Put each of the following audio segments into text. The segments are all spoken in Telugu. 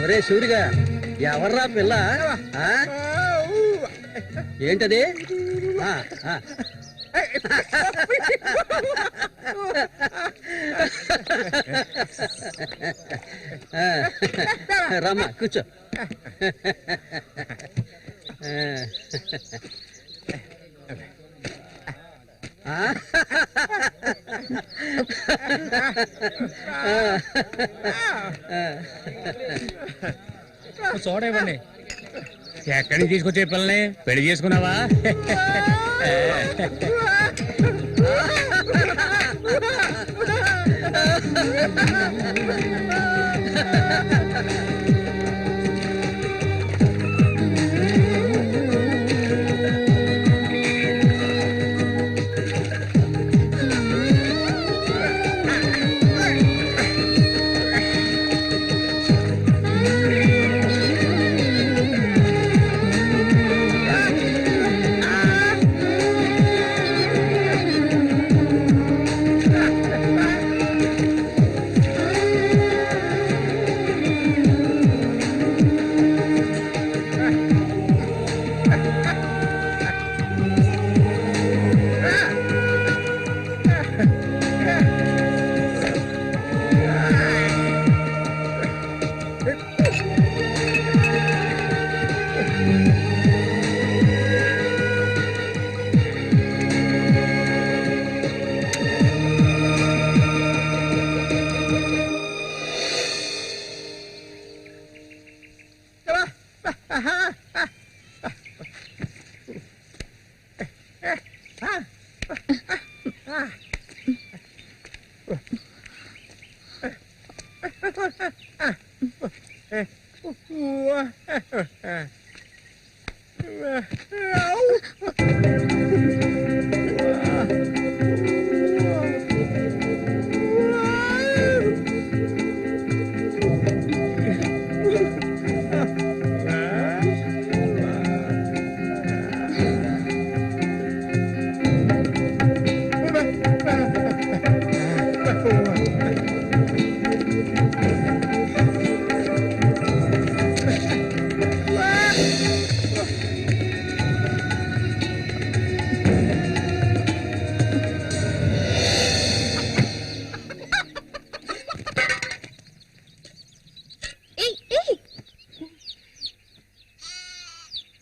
ఒరే సూరిగా, ఎవర్రా పిల్ల? ఏంటది? రమ్మా కూర్చో. చూడవండి, ఎక్కడికి తీసుకొచ్చే పిల్లని పెళ్లి చేసుకున్నావా?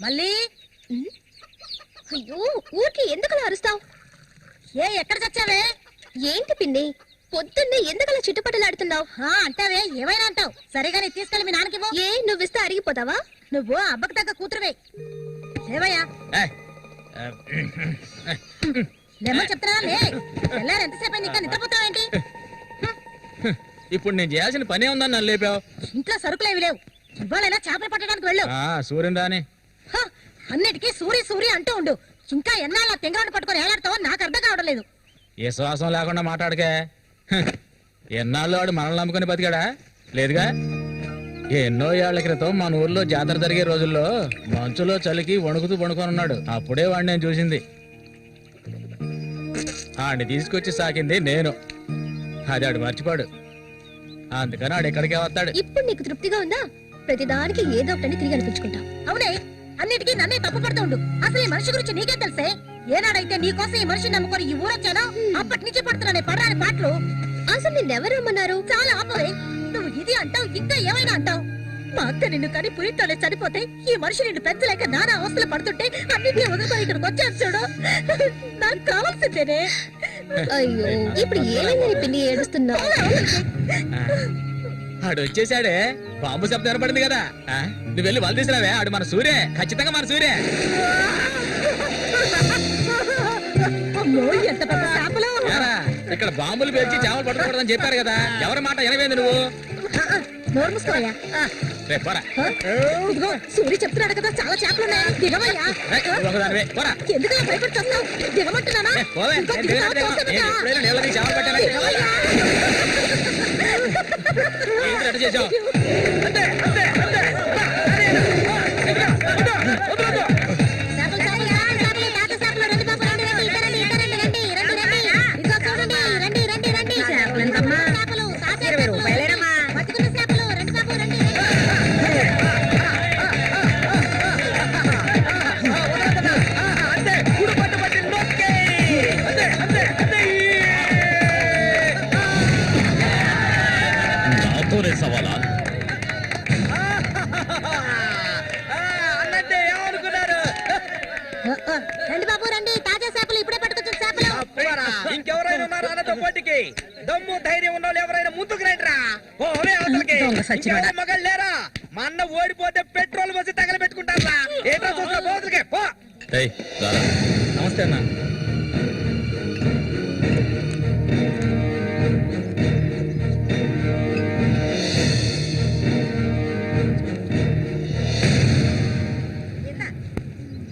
మళ్ళీ అయ్యో, ఊరికి ఎందుకలా అరుస్తావు? ఎక్కడ చచ్చావే? ఏంటి పిన్ని, పొద్దున్నే ఎందుకలా చిట్టుపట్టలాడుతున్నావు? అంటావే, ఏమైనా అంటావు. సరిగానే తీసుకెళ్ళి మీ నాన్నకివ్వు. ఏ, నువ్విస్తే అరిగిపోతావా? నువ్వు అబ్బకు తగ్గ కూతురువే. ఏవయ్యా లేమని చెప్తున్నా. ఎల్లారు ఎంతసేపు ఇంకా నిద్రపోతావేంటి? ఇప్పుడు నేను చేయాల్సిన పనే ఉందని నన్ను లేపావు. ఇంట్లో సరుకులేవి లేవు. ఇవాళైనా చేపలు పట్టడానికి వెళ్ళు. సూర్యుని రాని అన్నిటికీ సూరి సూరి అంటూ ఉండు. ఇంకా ఎన్నాళ్ళ తెంగరాన్ని పట్టుకొని ఏలాడతావో నాకు అర్థం కావడం లేదు. ఏ శ్వాసం లేకుండా మాట్లాడకే. ఎన్నాళ్ళు వాడు మనల్ని నమ్ముకుని బతికాడా? లేదుగా. ఎన్నో ఏళ్ల క్రితం మన ఊర్లో జాతర జరిగే రోజుల్లో మంచులో చలికి వణుకుతూ పడుకొని ఉన్నాడు. అప్పుడే వాడిని నేను చూసింది. ఆడిని తీసుకొచ్చి సాకింది నేను. అది ఆడు మర్చిపోడు. అందుకని ఆడు ఎక్కడికే వస్తాడు. ఇప్పుడు నీకు తృప్తిగా ఉందా? ప్రతిదానికి ఏదో ఒకటి తిరిగి అనిపించుకుంటా. అవునే, అన్నిటికీ నన్నే తప్పు పడుతూ ఉండు. అసలు ఈ మనిషి గురించి నీకే తెలిసే. ఏనాడైతే నీకోసం ఈ మనిషిని నమ్ముకొని ఈ ఊరొచ్చానో అప్పటి నుంచి పడుతున్నానే పడరాని పాటలు. అసలు నిన్నెవరు రమ్మన్నారు? చాలా ఆపవే. నువ్వు ఇది అంటావు, ఇంకా ఏమైనా అంటావు. మా అత్త నిన్ను కని పురితోనే చనిపోతే ఈ మనిషి నిన్ను పెంచలేక నానా అవస్థలు పడుతుంటే అన్నింటినీ వదిలిపోయి ఇక్కడికి వచ్చాను చూడు. నాకు కావాల్సిందేనే. అయ్యో, ఇప్పుడు ఏమైందని పిన్ని ఏడుస్తున్నావు? ఆడు వచ్చేసాడే. బాంబు శబ్దం వినపడింది కదా. నువ్వు వెళ్ళి వాళ్ళు తీసుకురావే. ఆడు మన సూర్య, ఖచ్చితంగా మన సూర్య. ఎంత పెద్ద చేపలు! ఇక్కడ బాంబులు పేర్చి చేపలు పట్టుకోకూడదని చెప్పారు కదా. ఎవరి మాట వినవేంది నువ్వు? నోరు మూసుకోవయ్యా. రేపు పోరా. ఇదిగో సూరి చెప్తున్నాడు కదా చాలా చేపలు ఉన్నాయి, దిగవయ్యా. ఒకదానివే పోరా. ఎందుకలా భయపడి వస్తావు? దిగమంటున్నానా? పోవే. ఇంకో నేను దిగుతావా? దిగను. చూస్తాను నేను కదా. ఎప్పుడైనా నీళ్ళకి చేపలు పట్టానా? దిగవయ్యా. ఏంటి అట్ట చేసావు? చేపలు చాలయ్యా, చేపలు, తాత చేపలు, రండి బాబు, రండి, రండి, ఇక రండి, ఇక రండి, రండి, రండి, రండి. ఇదిగో చూడండి, రండి, రండి, రండి. చేపలు, తాత చేపలు, బతుకున్న చేపలు, రండి బాబు, రండి, రండి. నాతోనే సవాలా? అన్నట్టే ఏమనుకున్నారు? రండి బాబు, రండి, తాజా చేపలు, ఇప్పుడే పట్టుకొచ్చిన చేపలు. ఇంకెవరైనా ఉన్నారా అన్నతో పోటీకి? దమ్ము ధైర్యం ఉన్న వాళ్ళు ఎవరైనా ముందుకు రండిరా. ఓలే అవతలకి. ఇంకెవరైనా మగాళ్ళు లేరా? మా అన్న ఓడిపోతే పెట్రోల్ పోసి తగలబెట్టుకుంటారా? ఏంటో చూస్తా పోతులకి పో. నమస్తే అన్న.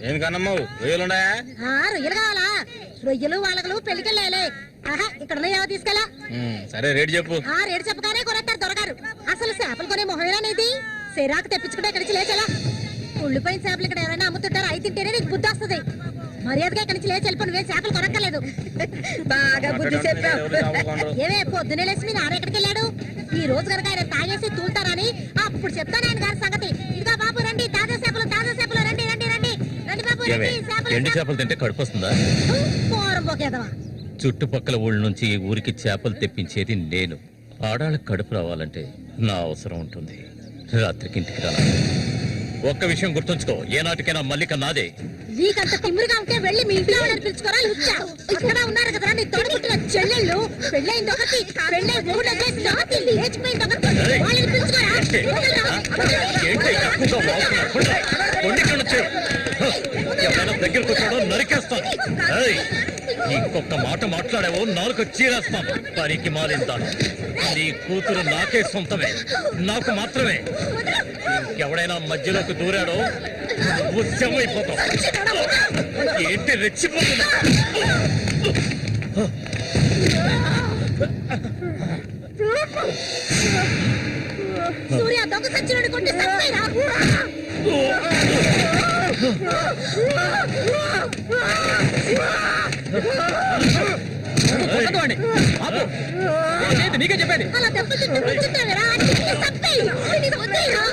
ఏం కన్నమ్మావు రొయ్యలున్నాయా? రొయ్యలు కావాలా? రొయ్యలు వాళ్ళకలు పెళ్లికెళ్ళాలి. ఆహా, ఇక్కడ ఉన్నాయా? తీసుకెళ్ళా. సరే రేటు చెప్పు. రేటు చెప్పగానే కొనేస్తారు దొరగారు. అసలు చేపలు కొనే మొహమేనా నీది? సిరాకు తెప్పించుకుంటే ఇక్కడి నుంచి లేచలా. ఉళ్ళిపోయిన చేపలు ఇక్కడ ఎవరైనా అమ్ముతుంటారు, అయి తింటేనే నీకు బుద్ధి వస్తుంది. మర్యాదగా ఇక్కడి నుంచి లేచి వెళ్ళిపోయి నువ్వేం చేపలు కొనక్కర్లేదు. బాగా బుద్ధి చెప్పావు. ఏమే పొద్దునే లేచి మీ నాన్న ఎక్కడికి వెళ్ళాడు? ఈ రోజు కనుక ఆయన తాగేసి తూలుతారని అప్పుడు చెప్తాను ఆయన గారి సంగతి. ఇదిగా బాబు రండి, తాజా చేపలు, తాజా చేపలు, రండి, రండి, రండి, రండి బాబు, రండి. ఎండు చేపలు తింటే కడుపు వస్తుందా? పోరం పోకేదవా. చుట్టుపక్కల ఊళ్ళ నుంచి ఈ ఊరికి చేపలు తెప్పించేది నేను. ఆడాళ్ళకి కడుపు రావాలంటే నా అవసరం ఉంటుంది. రాత్రికి ఇంటికి రా. ఒక్క విషయం గుర్తుంచుకో, ఏనాటికైనా మల్లిక నాదే. నీకంత తిమ్మిరిగా ఉంటే వెళ్ళి మీ ఇంట్లో వాళ్ళని పిలుచుకోరా. లుచ్చా ఇక్కడ ఉన్నారు కదా నీ తోడుకుంటున్న చెల్లెళ్ళు. పెళ్ళైంది ఒకటి, పెళ్ళై మూడు జాతి లేచిపోయింది ఒకటి. వాళ్ళని పిలుచుకోరా. ఏంటి తక్కువగా వాగుతున్నావు? కొండి ఇక్కడ నుంచి. ఎవరైనా దగ్గరకు వచ్చాడో నరికేస్తాను. ఏయ్, ఇంకొక మాట మాట్లాడావో నాలుగు చీరేస్తాను. పనికి మారిందాను. నీ కూతురు నాకే సొంతమే, నాకు మాత్రమే. ఇంకెవడైనా మధ్యలోకి దూరాడో ఉద్యమైపోతావు. ఏంటి రెచ్చిపోతున్నా? సూర్య దొంగ సచ్చినోడి కొట్టి సత్తాయిరా. నీకే చెప్పేది. అలా దెబ్బతింటే కూర్చుంటావేరా? సత్తాయి వద్దాయిరా.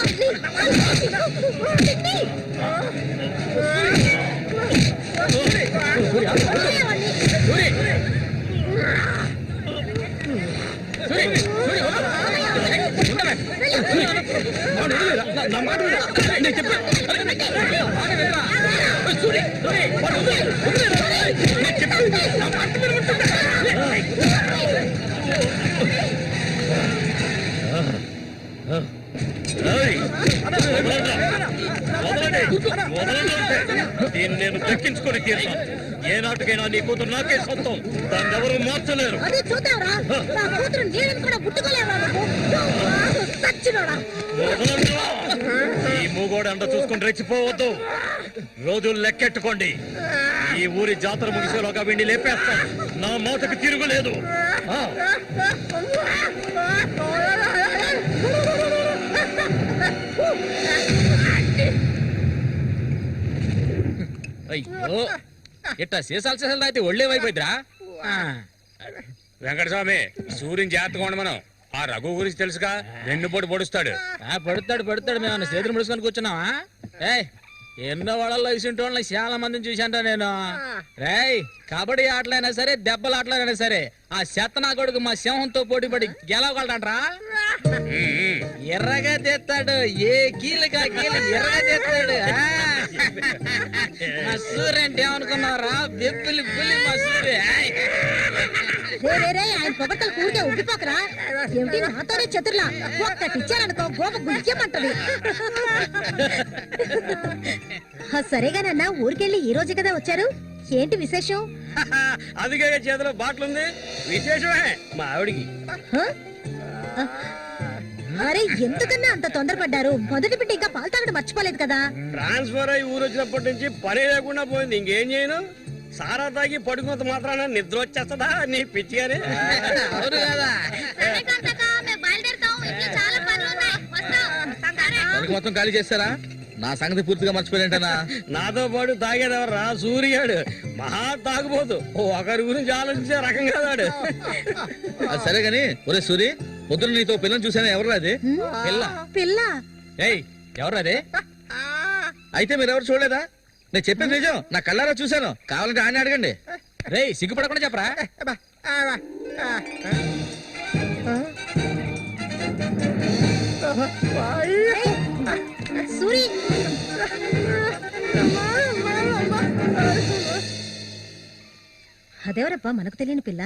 దీన్ని నేను దక్కించుకొని తీరుతాను. ఏ నాటికైనా నీ కూతురు నాకే సొంతం. దాన్ని ఎవరు మార్చలేరు. అదే చూద్దాంరా. నా కూతురు నీళ్ళని కూడా ముట్టుకోలేవా నువ్వు? సచ్చినోడా. ఈ మూగోడు అంట చూసుకుని రెచ్చిపోవద్దు. రోజులు లెక్కెట్టుకోండి. ఈ ఊరి జాతర ముగిసేలోగా వీడిని లేపేస్తాను. నా మాటకు తిరుగులేదు. అయ్యో, ఇట్టా సీసాలు అయితే ఒళ్ళేమైపోయిద్దిరా. వెంకటస్వామి, సూర్యుని జాగ్రత్తగా ఉండమను. ఆ రఘు గురించి తెలుసుగా, వెన్నుపోటు పొడుస్తాడు. పడుతాడు. మేము చేతులు ముడుచుకొని కూర్చున్నావా? ఏయ్, ఎన్నో వాళ్ళల్లో ఇసుంటోళ్ళని చాలా మందిని చూశాంట నేను. రేయ్, కబడ్డీ ఆటలైనా సరే, దెబ్బల ఆటలైనా సరే, ఆ శతనా కొడుకు మా సింహంతో పోటీపడి గెలవగలడంట్రా. ఎర్రగా తెస్తాడు. ఏ కీలుగా కీలు ఎర్రగా తెస్తాడు. మా సూర్య అంటే ఏమనుకున్నారా? బెబ్బిలి పులి మా సూర్య. ఆయన పొగట్టలు కూడితే ఉబ్బిపోకరా. ఏమిటి నాతోనే చతుర్లా? ఒక్కటి ఇచ్చారనుకో గోప గుయ్యమంటది. సరేగానన్నా, ఊరికెళ్ళి ఈ రోజు కదా వచ్చారు, ఏంటి విశేషం? అందుకే చేతిలో బాటిల్ ఉంది. విశేషమే మా ఆవిడికి. అరే ఎందుకన్నా అంత తొందరపడ్డారు? మొదటి బిడ్డ ఇంకా పాలు తాగడం మర్చిపోలేదు కదా. ట్రాన్స్ఫర్ అయ్యి ఊరు వచ్చినప్పటి నుంచి పని లేకుండా పోయింది. ఇంకేం చేయను? సారా తాగి పడుకున్నంత మాత్రాన నిద్ర వచ్చేస్తుందా నీ పిచ్చి గాని? అవును కదా. మొత్తం ఖాళీ చేస్తారా? నా సంగతి పూర్తిగా మర్చిపోయినట్టనా? నాతో పాటు తాగేదెవర్రా? సూర్యాడు మహా తాగుపోతు. ఒకరి గురించి ఆలోచించే రకం కాదాడు. అది సరే గాని, ఒరే సూరి, పొద్దున్న నీతో పిల్లని చూసాను. ఎవరు అది? పిల్ల. పిల్ల? ఏయ్, ఎవరు అది? అయితే మీరు ఎవరు చూడలేదా? నేను చెప్పేది నిజం, నా కళ్ళారా చూశాను. కావాలంటే ఆయన అడగండి. రేయ్, సిగ్గుపడకుండా చెప్పరా? సూరి, అదేవరప్పా మనకు తెలియని పిల్ల?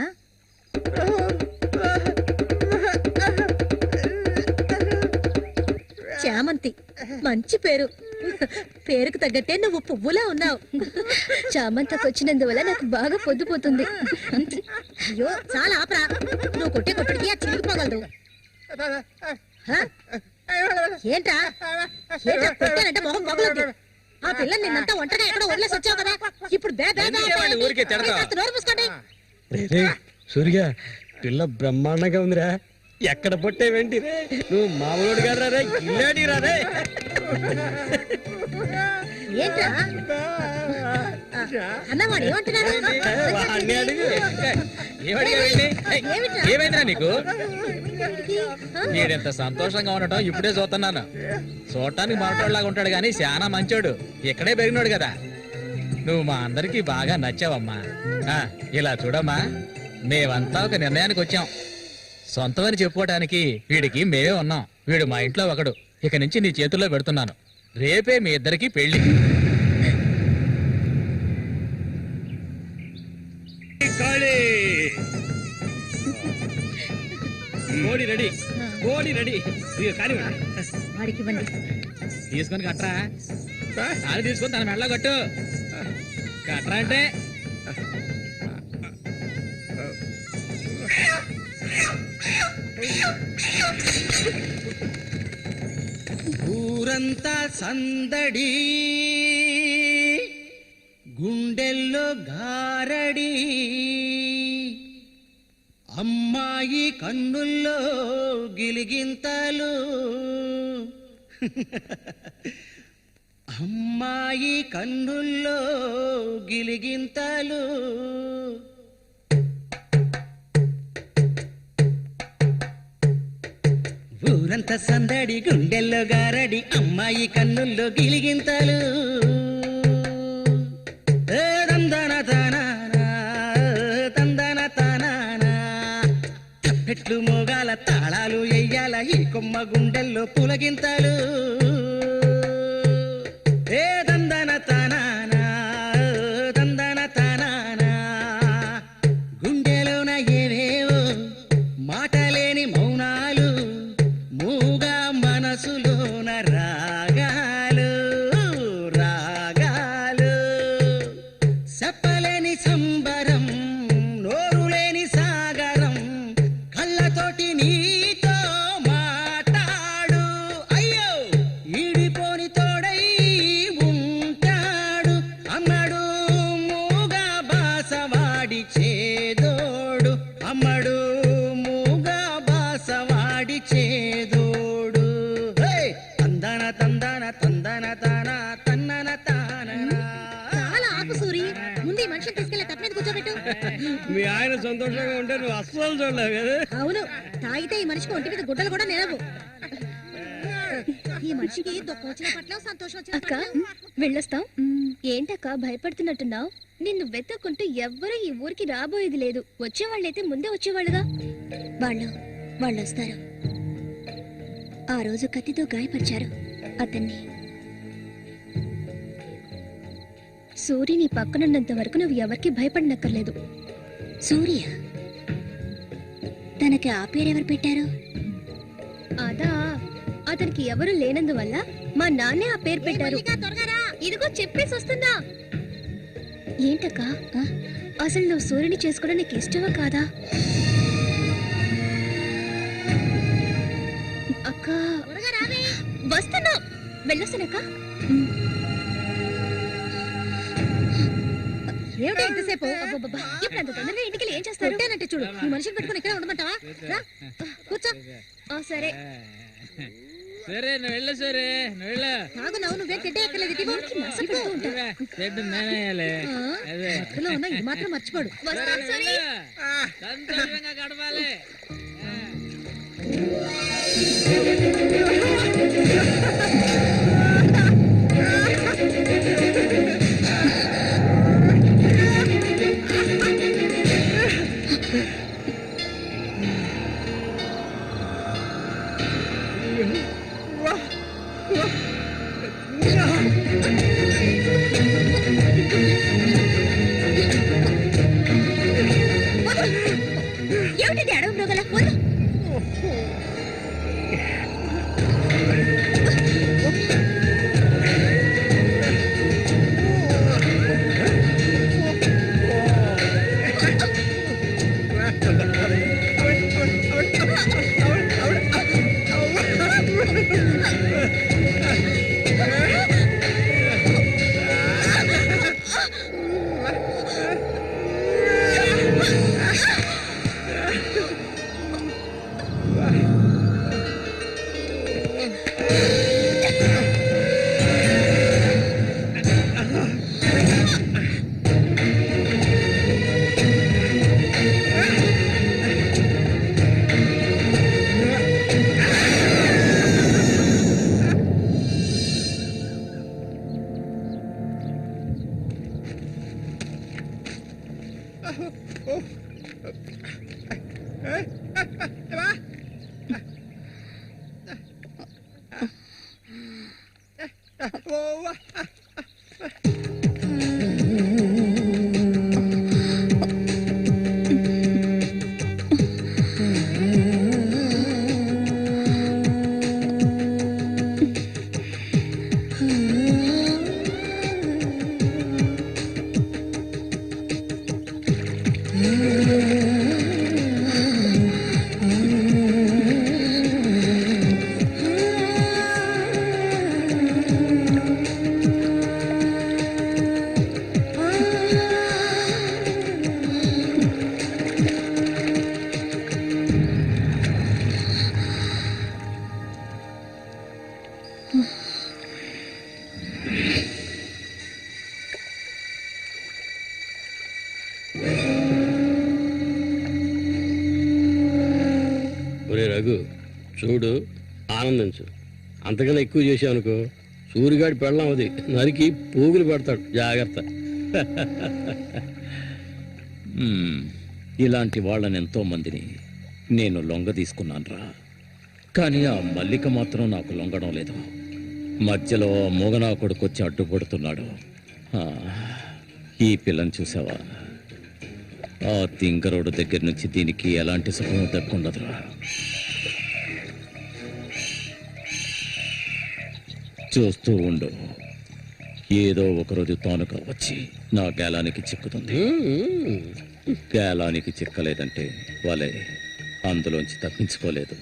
చామంతి, మంచి పేరు. పేరుకు తగ్గట్టే నువ్వు పువ్వులా ఉన్నావు. చామంతకు వచ్చినందువల్ల నాకు బాగా పొద్దుపోతుంది. అయ్యో చాలా ఆపరా, నువ్వు కొట్టే కొట్టుడికి ఆ చిరిగిపోగలదు. ఏంట్రా ఏంట్రా కొట్టానంటే మొహం మొగలద్దు. ఆ పిల్లని నిన్నంతా ఒంటరిగా ఎక్కడో వదిలేసి వచ్చావు కదా, ఇప్పుడు ఊరికే తిడతావా? నోరు మూసుకోండి. సూర్య, పిల్ల బ్రహ్మాండంగా ఉందిరా. ఎక్కడ పొట్టేవేంటి రే? నువ్వు మామూలు కాదురా రే, గిల్లాడి రా రే. ఏంట్రా అన్నవాడు ఏమంటున్నాడు? వాడిని అడుగు. ఏమైందిరా నీకు? నేనెంత సంతోషంగా ఉండటం ఇప్పుడే చూస్తున్నాను. చూడటానికి మాటోళ్ళలాగా ఉంటాడు గాని చాలా మంచోడు. ఇక్కడే పెరిగినాడు కదా. నువ్వు మా అందరికి బాగా నచ్చావమ్మా. ఇలా చూడమ్మా, మేమంతా ఒక నిర్ణయానికి వచ్చాం. సొంతమని చెప్పుకోవటానికి వీడికి మేమే ఉన్నాం. వీడు మా ఇంట్లో ఒకడు. ఇక నుంచి నీ చేతుల్లో పెడుతున్నాను. రేపే మీ ఇద్దరికి పెళ్లి. కోడి రెడీ, కోడి రెడీ. వాడికి ఇవ్వండి. తీసుకొని కట్టరా. తాళి తీసుకొని తన మెడలో కట్టు. కట్టరా అంటే ఊరంతా సందడి, గుండెల్లో గారడి, అమ్మాయి కన్నుల్లో గిలిగింతలు, అమ్మాయి కన్నుల్లో గిలిగింతలు. ఊరంతా సందడి, గుండెల్లో గారడి, అమ్మాయి కన్నుల్లో గిలిగింతలు. తందన తానానా, తందన తానానా. తప్పెట్లు మోగాల, తాళాలు ఎయ్యాల, ఈ కొమ్మ గుండెల్లో పులగింతలు. తందన తానానా, తందన తానానా. గుండెలోన ఏవేవో మాటలేని మౌనాలు, మూగా మనసులోన రాగాలు, రాగాలు. చెప్పలేని సంబరం, నోరులేని సాగరం, కళ్ళతోటి నీతో మాట్లాడు. అయ్యో, ఈడిపోని తోడై ఉంటాడు అమ్మడు, మూగా బాసవాడి చేదోడు. అమ్మడు, మూగా బాసవాడి చేదోడు. తందన తందన తందన తాన, తన్నన తాననా. చాలా ఆపు సూరి, ముందు ఈ మనిషిని తీసుకెళ్ళి తప్ప మీద కూర్చోబెట్టు. మీ ఆయన సంతోషంగా ఉంటే నువ్వు అస్సలు చూడలేవు కదా. అవును, తాగితే ఈ మనిషికి ఒంటి మీద గుడ్డలు కూడా నిలవు. ఈ మనిషికి దుఃఖం వచ్చిన పట్ల సంతోషం వచ్చిన అక్క వెళ్ళొస్తాం. ఏంటక్క భయపడుతున్నట్టున్నావు? నిన్ను వెతుక్కుంటూ ఎవ్వరూ ఈ ఊరికి రాబోయేది లేదు. వచ్చేవాళ్ళైతే ముందే వచ్చేవాళ్ళుగా. వాళ్ళు వస్తారు. ఆ రోజు కత్తితో గాయపరిచారు అతన్ని. సూర్య నీ పక్కనున్నంత వరకు నువ్వు ఎవరికి భయపడనక్కర్లేదు. సూర్య తనకి ఆ పేరెవరు పెట్టారు? అదా, అతనికి ఎవరు లేనందువల్ల మా నాన్నే ఆ పేరు పెట్టారు. ఇదిగో చెప్పేసి వస్తుందా? ఏంటక్క, అసలు నువ్వు సూర్యుని చేసుకోవడం నీకు ఇష్టమా కాదా? అక్క వెళ్ళొస్తానక్క. ఏమిటి ఎంతసేపు? అబ్బబ్బబ్బా, ఇప్పుడు అంత తొందరగా ఇంటికి ఏం చేస్తారు? కొట్టానంటే చూడు, ఈ మనిషిని పెట్టుకుని ఇక్కడ ఉండమంటావా? రా, కూర్చో. సరే సరే నువ్వు వెళ్ళు, సరే నువ్వు వెళ్ళు. తాగు నవ్వు, నువ్వే తిట్టే ఎక్కలేదు. నేనేయాలి మధ్యలో ఉన్న ఇది మాత్రం మర్చిపోడు. వస్తాను సరే. సంతోషంగా గడపాలి. ఏమిటి అడవి మృగాల వద్దు. రఘు చూడు, ఆనందించు. అంతకన్నా ఎక్కువ చేసావనుకో సూరిగాడి పెళ్ళం అది నరికి పోగులు పెడతాడు. జాగ్రత్త. ఇలాంటి వాళ్ళని ఎంతో మందిని నేను లొంగ తీసుకున్నానురా. కానీ ఆ మల్లిక మాత్రం నాకు లొంగడం లేదు. మధ్యలో మూగనా కొడుకొచ్చి అడ్డుపడుతున్నాడు. ఈ పిల్లని చూసావా? ఆ తింగరోడు దగ్గర నుంచి దీనికి ఎలాంటి సుఖం దక్కుండదురా. చూస్తూ ఉండు, ఏదో ఒకరోజు తానుగా వచ్చి నా గేలానికి చిక్కుతుంది. గేలానికి చిక్కలేదంటే వాళ్ళే అందులోంచి తప్పించుకోలేదు.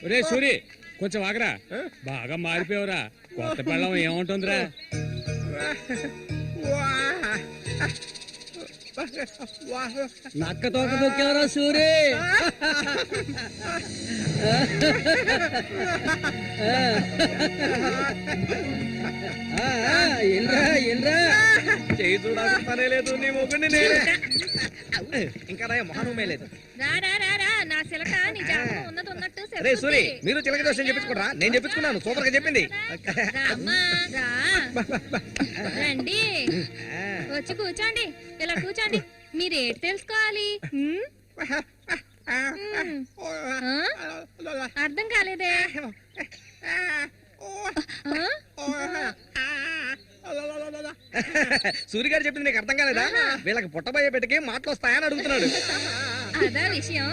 ఒరే సూరి, కొంచెం ఆగరా. బాగా మారిపోయావురా. కొత్త పెళ్ళం ఏముంటుందిరా? నక్క తోక దొక్కేవరా సూరి. చేయి చూడాల్సిన పనే లేదు, నీ మొగుడిని నేనే. ఇంకా మొహమే లేదు. రే సూరి, మీరు చిలక దోషం చెప్పించుకోరా? నేను చెప్పించుకున్నాను, సూపర్ గా చెప్పింది. రండి, వచ్చి కూర్చోండి. ఇలా కూర్చోండి. మీరేటి తెలుసుకోవాలి? అర్థం కాలేదే. సూర్య గారు చెప్పింది నీకు అర్థం కాలేదా? వీళ్ళకి పుట్టబోయే బిడ్డకి మాటలు వస్తాయని అడుగుతున్నాడు. అదా విషయం.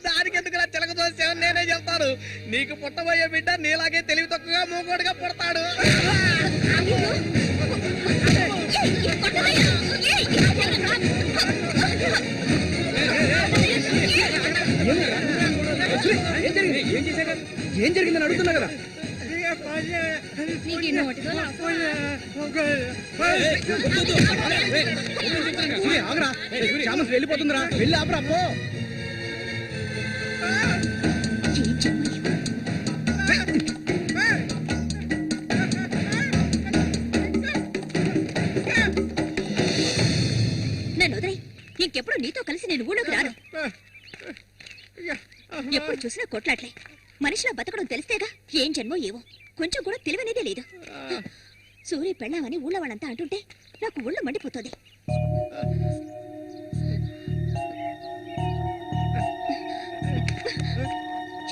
దానికి ఎందుకు చిలక దోసేవని నేనే చెప్తాను. నీకు పుట్టబోయే బిడ్డ నీలాగే తెలివి తక్కువగా మూకోడుగా పుడతాడు. ఏం జరిగిందని అడుగుతున్నా కదా. నీకు ఈ నోటితో వెళ్ళిపోతుందిరా, వెళ్ళి ఆపరా పో. నన్ను వదిలేయ్. ఇంకెప్పుడు నీతో కలిసి నేను ఊళ్ళోకి రాను. ఎప్పుడు చూసినా కొట్లాట్లే. మనిషిలా బతకడం తెలిస్తేగా. ఏం జన్మో ఏవో, కొంచెం కూడా తెలివనేదే లేదు. సూర్య పెళ్ళామని ఊళ్ళో వాళ్ళంతా అంటుంటే నాకు ఊళ్ళో మండిపోతుంది.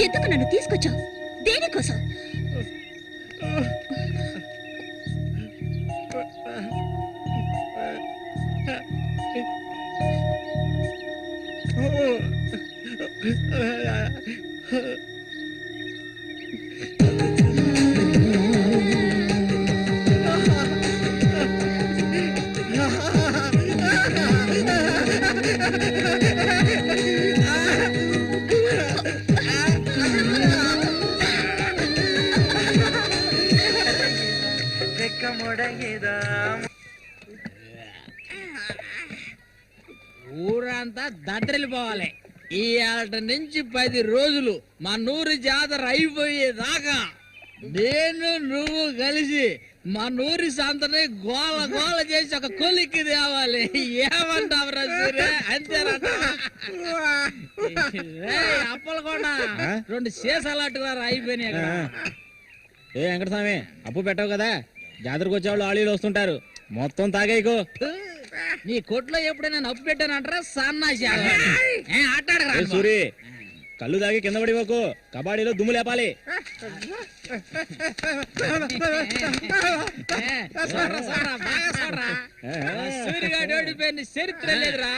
ఎందుకు నన్ను తీసుకొచ్చావు? దేనికోసం? ఊరంతా దద్దరిల్లిపోవాలి. ఈ ఏట నుంచి 10 రోజులు మా నూరు జాతర అయిపోయేదాకా నేను నువ్వు కలిసి మా నూరి సంతని గోల గోల చేసి ఒక కొలిక్కి తేవాలి. ఏమంటావురా సూర్య? అంతేనట. అప్పలకొండ 2 సీసాలు అట్టుకున్నారు, అయిపోయినాయి. ఏ వెంకటస్వామి, అప్పు పెట్టావు కదా, జాతరకు వచ్చేవాళ్ళు ఆళీలు వస్తుంటారు, మొత్తం తాగేయకు. నీ కొట్లో ఎప్పుడైనా నప్పు పెట్టానంటారా? సన్నాసి ఆటాడు. సూరి, కళ్ళు తాగి కింద పడిపోకు, కబాడీలో దుమ్ము లేపాలి. సూర్యగాడు ఓడిపోయిన చరిత్ర లేదురా.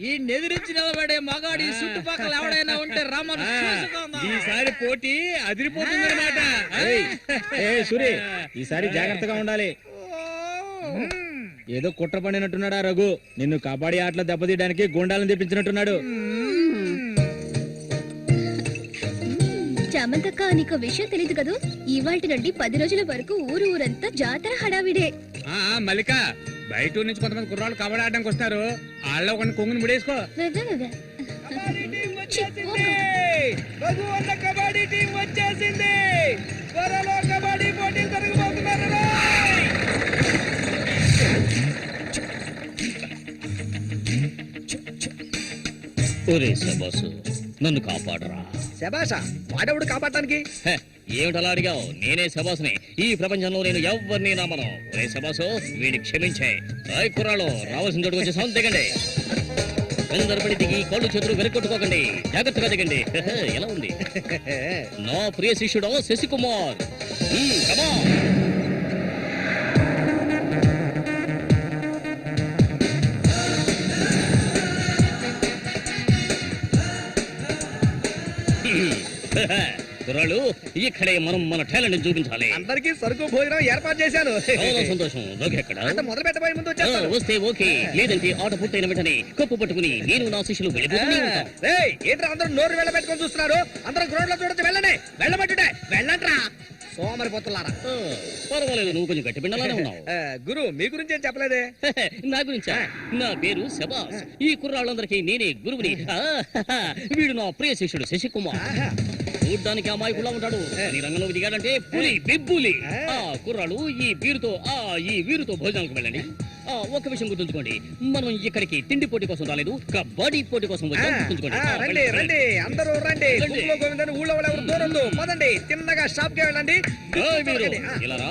ఈ నెదిరించి నిలబడే మగాడు ఈ చుట్టుపక్కల ఎవడైనా ఉంటే రమ్మను. ఈసారి పోటీ అదిరిపోతుందన్నమాట. సూరి, ఈసారి జాగ్రత్తగా ఉండాలి. ఏదో కుట్ర పడినట్టున్నాడా రఘు? నిన్ను కబడ్డీ ఆటలో దెబ్బతీయడానికి గుండాలను తెప్పించినట్టున్నాడు. చామంతక్క, నీకు విషయం తెలీదు కదూ? ఇవాల్టి నుండి 10 రోజుల వరకు ఊరంతా జాతర హడావిడే. మల్లిక, బయట ఊరు నుంచి కొంతమంది కుర్రాళ్ళు కబడ్డీ ఆడడానికి వస్తారు. వాళ్ళలో కొన్ని కొంగుని ముడేసుకో. కబడ్డీ టీం వచ్చేసింది. త్వరలో కబడ్డీ పోటీలు జరగబోతున్నారు. ఒరే శబాసు, నన్ను కాపాడరా. శబాషా? వాడెవడు కాపాడటానికి? ఏమిటలా అడిగావు? నేనే శబాసుని. ఈ ప్రపంచంలో నేను ఎవరిని నమ్మను. ఒరే శబాసు, వీడిని క్షమించే. కుర్రాళ్ళు రావాల్సిన చోటుకు వచ్చేసాం, దిగండి. వెందరపడి దిగి కళ్ళు చేతులు వెనకొట్టుకోకండి, జాగ్రత్తగా దిగండి. ఎలా ఉంది నా ప్రియ శిష్యుడు శశికుమార్? కుర్రాళ్ళు, ఇక్కడే మనం మన టాలెంట్ చూపించాలి. అందరికీ సరుకు భోజనం ఏర్పాటు చేశాను. చాలా సంతోషం. ఎక్కడ మొదలు పెట్టబోయే ముందు వస్తే ఓకే, లేదంటే ఆట పూర్తయిన వెంటనే కప్పు పట్టుకుని నేను నా శిష్యులు వెళ్ళిపోతూనే ఉంటాం. ఏంట్రా అందరూ నోరు వెళ్ళబెట్టుకొని చూస్తున్నారు? అందరూ గ్రౌండ్ లో చూడొచ్చు. వెళ్ళండి, వెళ్ళబట్టుంటే వెళ్ళంట్రా సోమరిపోతున్నారా. పర్వాలేదు, నువ్వు కొంచెం గట్టి పిండాలనే ఉన్నావు. గురు, మీ గురించి ఏం చెప్పలేదే? నా గురించా? నా పేరు శబాస్. ఈ కుర్రాళ్ళందరికీ నేనే గురువుని. వీడు నా ప్రియ శిష్యుడు శశికుమార్. చూడ్డానికి అమాయకులా ఉంటాడు, నీ రంగంలోకి దిగాడంటే పులి బిబ్బులి. కుర్రాళ్ళు, ఈ వీరుతో భోజనాలకు వెళ్ళండి. ఒక విషయం గుర్తుంచుకోండి, మనం ఇక్కడికి తిండి పోటీ కోసం రాలేదు, కబడ్డీ పోటీ కోసం వచ్చాం. రండి రండి, అందరూ రండి. గోవిందని ఊళ్ళో ఎవరు దూరద్దు. పదండి, తిన్నగా షాప్ కి వెళ్ళండి. ఇలా రా.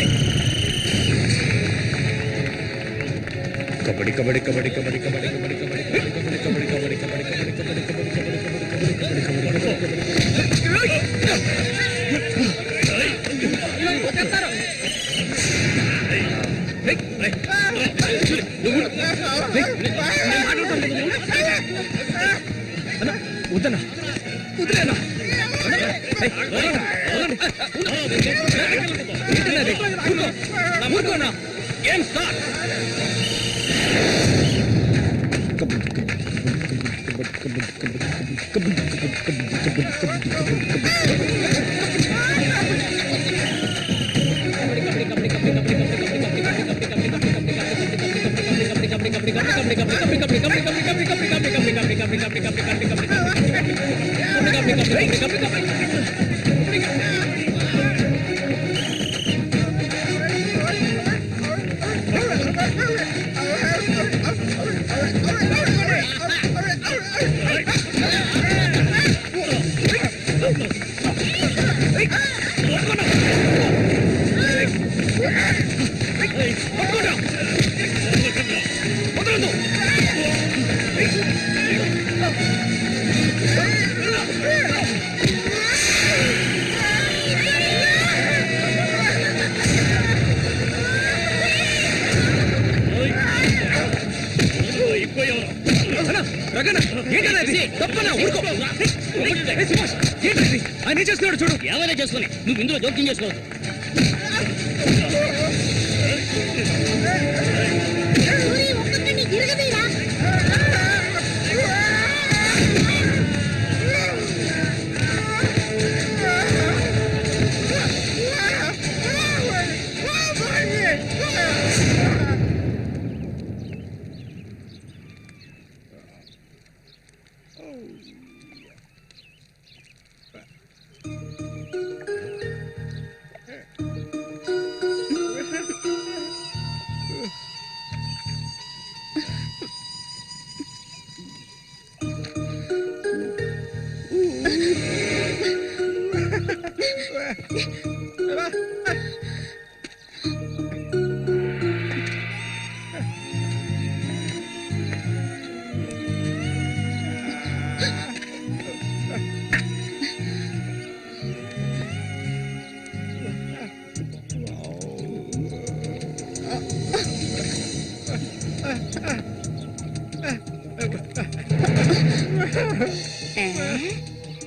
కబడ్డీ కబడ్డీ కబడ్డీ కబడ్డీ కబడ్డీ కబడ్డీ కబడ్డీ కబడ్డీ కబడ్డీ కబడ్డీ కబడ్డీ కబడ్డీ వద్దన్నా వదిలేనా ఊరుకోనా ఏం సార్ ఆయన చేస్తున్నాడు చూడు. ఏమైనా చేసుకుని నువ్వు ఇందులో జోక్యం చేసుకోవద్దు.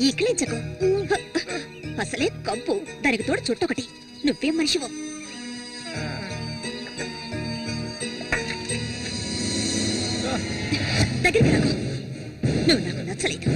ఈకలించకు, అసలే కంపు, దానికి తోడు చుట్టొకటి. నువ్వేం మనిషివో. దగ్గరికి రాకు, నువ్వు నాకు నచ్చలేదు.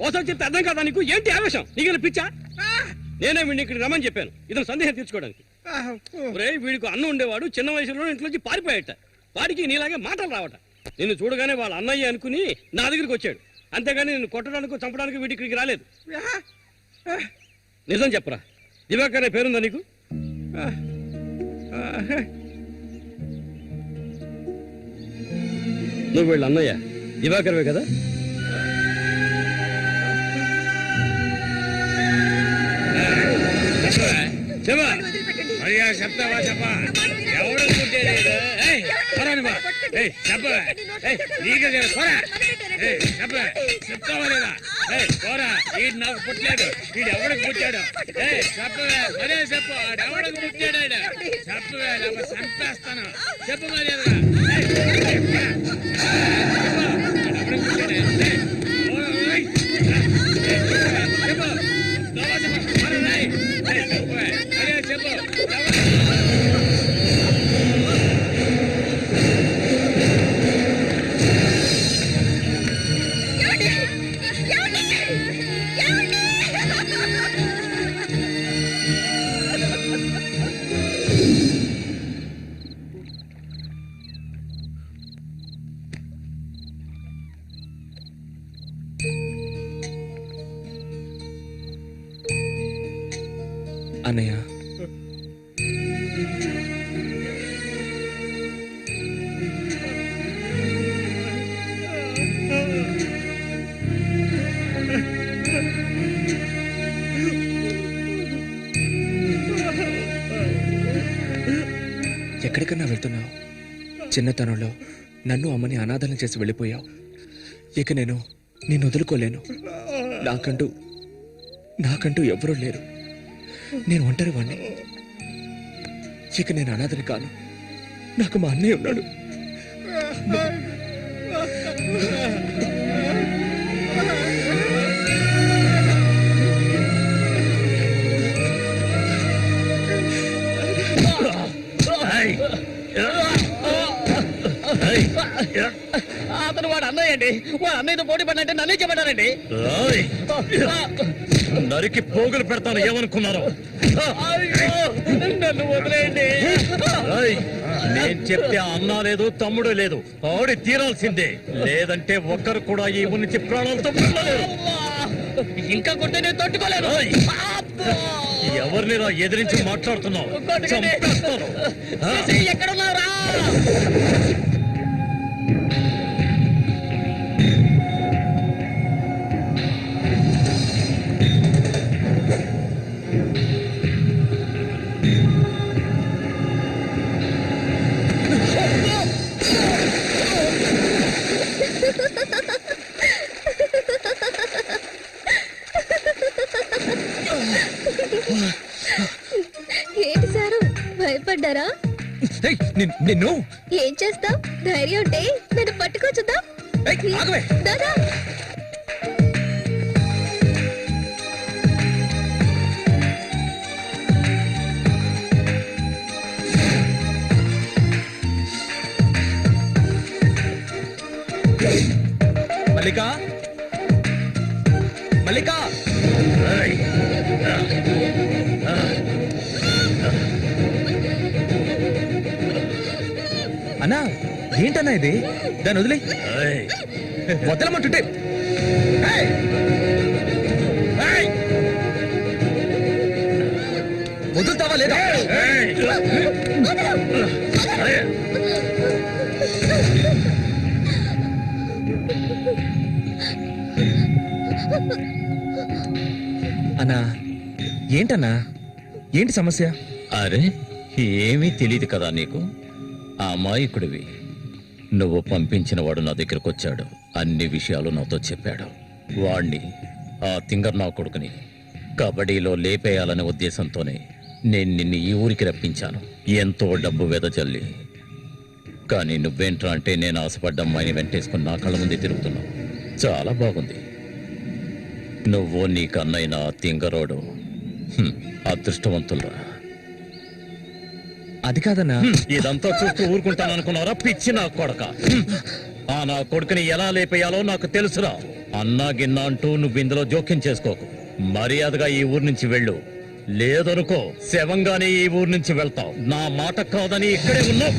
ఓసారి చెప్తే అర్థం కాదా నీకు? ఏంటి ఆవేశం? నీకు పిచ్చా? నేనే వీడిని ఇక్కడ రమ్మని చెప్పాను ఇతను సందేహం తీర్చుకోవడానికి. వీడికి అన్నం ఉండేవాడు, చిన్న వయసులో ఇంట్లోంచి పారిపోయాట. వాడికి నీలాగే మాటలు రావట. నిన్ను చూడగానే వాళ్ళ అన్నయ్య అనుకుని నా దగ్గరికి వచ్చాడు. అంతేగాని నిన్ను కొట్టడానికి చంపడానికి వీడి ఇక్కడికి రాలేదు. నిజం చెప్పరా, దివాకర్ అనే పేరుందా నీకు? నువ్వు వీళ్ళ అన్నయ్య దివాకర్వే కదా? చెప్తావా చెప్పా? ఎవడు చెప్తావా లేదా? పోరా, వీడు నాకు పుట్టలేదు, వీడు ఎవడికి పుట్టాడు? చెప్పవే, మరే చెప్పు, ఎవడికి పుట్టాడు? చెప్పవే, లేకపోతే చంపేస్తాను. చెప్పు మర్యాదగా. అన్నయ్య, ఎక్కడికన్నా వెళ్తున్నావు? చిన్నతనంలో నన్ను అమ్మని అనాథలను చేసి వెళ్ళిపోయావు. ఇక నేను నిన్ను వదులుకోలేను. నాకంటూ ఎవరూ లేరు. నేను ఒంటరి వాణ్ణి. ఇక నేను అనాథని కాను. నాకు మా అన్నయ్య ఉన్నాడు. Hey! అతను వాడు అన్నయ్య అండి. వాడు అన్నయ్యతో పోటీ పడినంటే నన్నే చెప్పాడండి. నరికి పోగులు పెడతాను ఏమనుకున్నారు? నన్ను వదిలేయండి. నేను చెప్తే అన్నా లేదు తమ్ముడు లేదు, ఆడి తీరాల్సిందే. లేదంటే ఒక్కరు కూడా ఈ ఊరి నుంచి ప్రాణాలతో వెళ్ళలేరు. ఇంకా కొట్టే నేను తట్టుకోలేను. ఎవరిని రా ఎదిరించి మాట్లాడుతున్నావు? చంపేస్తాను. ఎక్కడున్నారా? ఏంటి సారు భయపడ్డారా? నిన్ను ఏం చేస్తావ్? ధైర్యం ఉంటే నన్ను పట్టుకోవచ్చుదా? ఆగవే. దాదా మల్లిక, మల్లిక, అన్నా ఏంటన్నా ఇది? దాన్ని వదిలే. వదలమంటుంటే వదులుతావా లేదా? అన్నా ఏంటన్నా, ఏంటి సమస్య? అరే ఏమీ తెలియదు కదా నీకు? ఆ అమాయకుడివి. నువ్వు పంపించిన వాడు నా దగ్గరకు వచ్చాడు, అన్ని విషయాలు నాతో చెప్పాడు. వాణ్ణి, ఆ తింగర్ నా కొడుకుని కబడ్డీలో లేపేయాలనే ఉద్దేశంతోనే నేను నిన్ను ఈ ఊరికి రప్పించాను, ఎంతో డబ్బు వెదజల్లి. కానీ నువ్వేంట్రా అంటే నేను ఆశపడ్డ అమ్మాయిని వెంటేసుకుని నా కళ్ళ ముందే తిరుగుతున్నావు. చాలా బాగుంది. నువ్వు నీ కన్నైన తింగరోడు అదృష్టవంతులరా. అది కాదన్నా. ఇదంతా చూస్తూ ఊరుకుంటాననుకున్నారా పిచ్చి నా కొడక? ఆ నా కొడుకుని ఎలా లేపేయాలో నాకు తెలుసురా. అన్నా గిన్నా అంటూ నువ్వు ఇందులో జోక్యం చేసుకోకు. మర్యాదగా ఈ ఊరు నుంచి వెళ్ళు, లేదనుకో శవంగానే ఈ ఊరు నుంచి వెళ్తావు. నా మాట కాదని ఇక్కడే ఉన్నావు.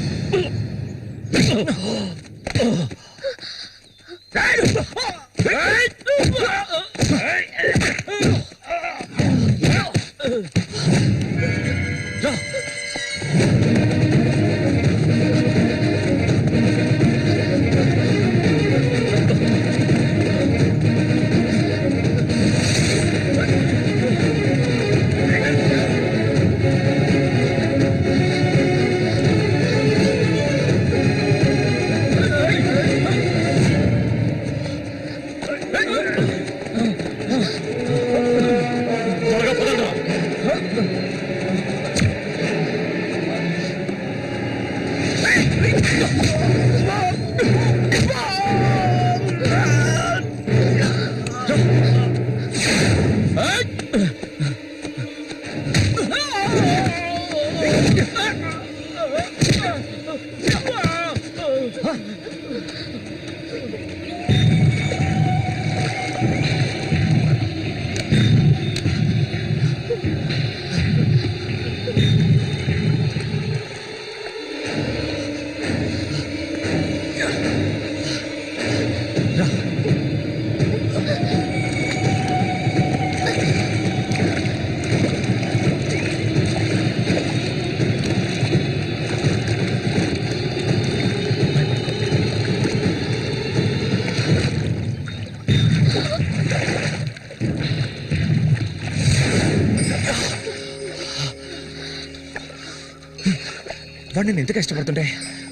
వాడిని నేను ఎంత కష్టపడుతుంటే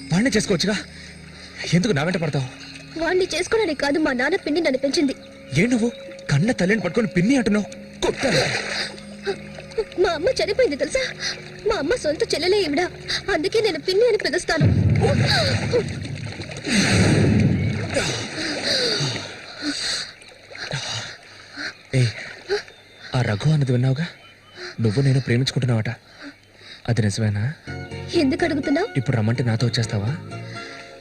వాడిని చేసుకోవచ్చుగా, ఎందుకు నా వెంట పడతావు? వాడిని చేసుకోవడానికి కాదు, మా నాన్న పిన్ని నన్ను పెంచింది. ఏ నువ్వు కన్న తల్లిని పట్టుకొని పిన్ని అంటున్నావు? మా అమ్మ చనిపోయింది తెలుసా? మా అమ్మ సొంత చెల్లెలే ఈవిడ, అందుకే నేను పిన్ని అని పిలుస్తాను. ఆ రఘు అన్నది విన్నావుగా? నువ్వు నేను ప్రేమించుకుంటున్నావట, అది నిజమేనా? ఎందుకు అడుగుతున్నావు? ఇప్పుడు రమ్మంటే నాతో వచ్చేస్తావా?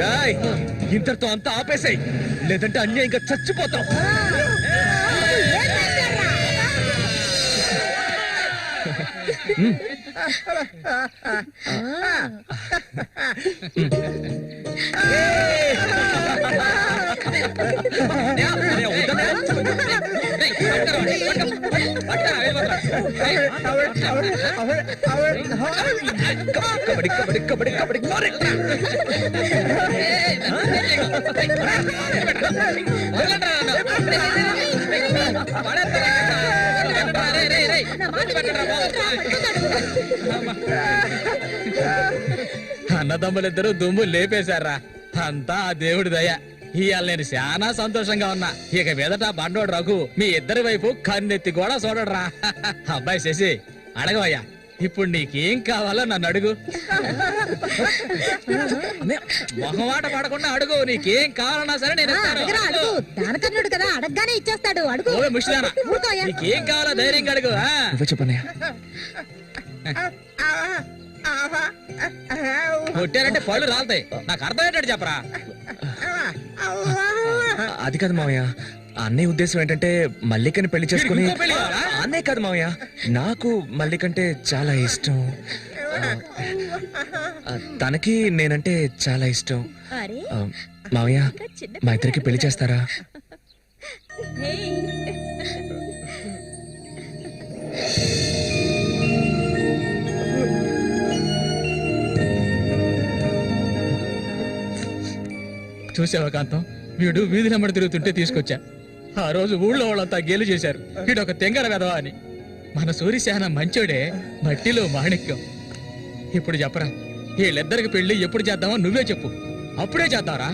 రాయ్ ఇంతటితో అంతా ఆపేసాయి, లేదంటే అన్యాయంగా చచ్చిపోతాం. అన్నదమ్ములిద్దరూ దుమ్ము లేపేశారా, అంతా ఆ దేవుడి దయ. ఇవాళ నేను చాలా సంతోషంగా ఉన్నా. ఇక మీదట బండోడు రఘు మీ ఇద్దరి వైపు కన్నెత్తి కూడా చూడడురా. అబ్బాయి శశి అడగవయ్యా, ఇప్పుడు నీకేం కావాలో నన్ను అడుగు. మొహమాట పడకుండా అడుగు, నీకేం కావాలన్నా సరే నేను ఇస్తాను. దానకర్ణుడు కదా, అడగగానే ఇచ్చేస్తాడు. అడుగు. ఓ ముష్టిదానా, నీకేం కావాలో ధైర్యంగా అడుగు. చెప్పనయ్యా. కొట్టారంటే పళ్ళు రాలుతాయి. నాకు అర్థమయ్యేటట్టు చెప్పరా. అది కాదు మావయ్య, అన్నయ్య ఉద్దేశం ఏంటంటే మల్లికని పెళ్లి చేసుకుని. అన్నయ్య కాదు మావయ్య, నాకు మల్లికంటే చాలా ఇష్టం. తనకి నేనంటే చాలా ఇష్టం. మావయ్య, మా ఇద్దరికి పెళ్లి చేస్తారా? చూసావా కాంతం, వీడు వీధి నెమ్మడి తిరుగుతుంటే తీసుకొచ్చా. ఆ రోజు ఊళ్ళో వాళ్ళంతా గేలు చేశారు, వీడు ఒక తెంగర వెధవా అని. మన సూర్యశాన మంచోడే, మట్టిలో మాణిక్యం. ఇప్పుడు చెప్పరా, వీళ్ళిద్దరికి పెళ్లి ఎప్పుడు చేద్దామో నువ్వే చెప్పు, అప్పుడే చేద్దారా.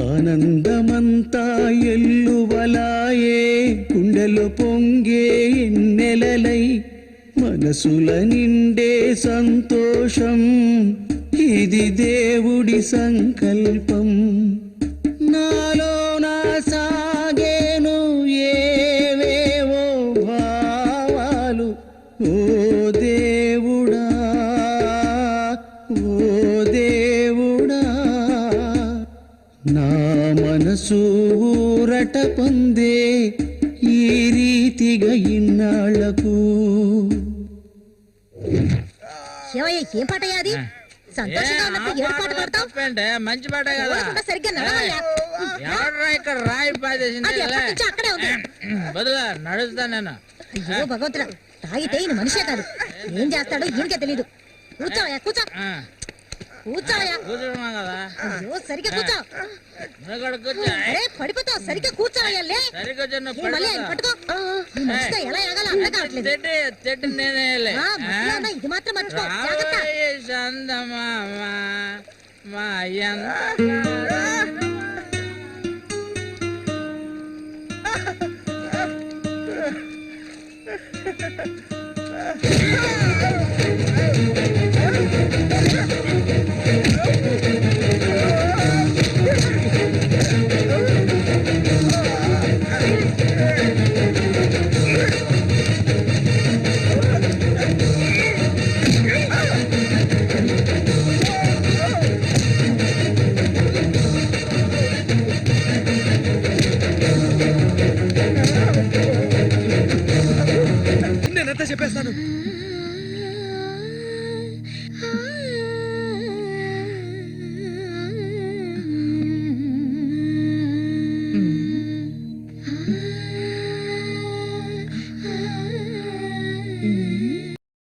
ఆనందమంతా ఎల్లువలాయే, గుండెలు పొంగే ఎన్నెలలై, మనసుల నిండే సంతోషం, ఇది దేవుడి సంకల్పం. నాలో నా సాగేను ఏవేవో భావాలు, ఓ దేవుడా, ఓ దేవుడా, నా మనసు ఊరట పొందే ఈ రీతిగా ఇన్నాళ్లకు. ఏం పాటయ్యా అది? సంతోషంగా ఉన్నప్పుడు ఏ పాట పాడతావు? మంచి పాట కదా, సరిగ్గా నడవయ్యా. ఎవడరా ఇక్కడ రాయి పాదేసింది? అది ఎప్పటి నుంచో అక్కడే ఉంది. బదులా నడుస్తా నేను. అయ్యో భగవంతుడా, తాగితే ఈయన మనిషే కాదు, ఏం చేస్తాడో ఈయనకే తెలీదు. కూర్చోవయ్యా, కూర్చో. కూర్చోయా కూర్చున్నాం కదా అయ్యో సరిగ్గా కూర్చో నువ్వు కూడా కూర్చో అరే పడిపోతావు సరిగ్గా కూర్చోవయ్యా లే సరిగ్గా కూర్చో, నువ్వు ఏ, మళ్ళీ ఆయన పడుకో. పట్టుకో ఈ మనిషితో ఎలా ఎగాలో అర్థం కావట్లేదు చెట్టు నేనే ఆ, మధ్యలో ఉన్న ఇది మాత్రం మర్చిపో జాగ్రత్త చందమామ మా నేనంతా చెప్పేస్తాను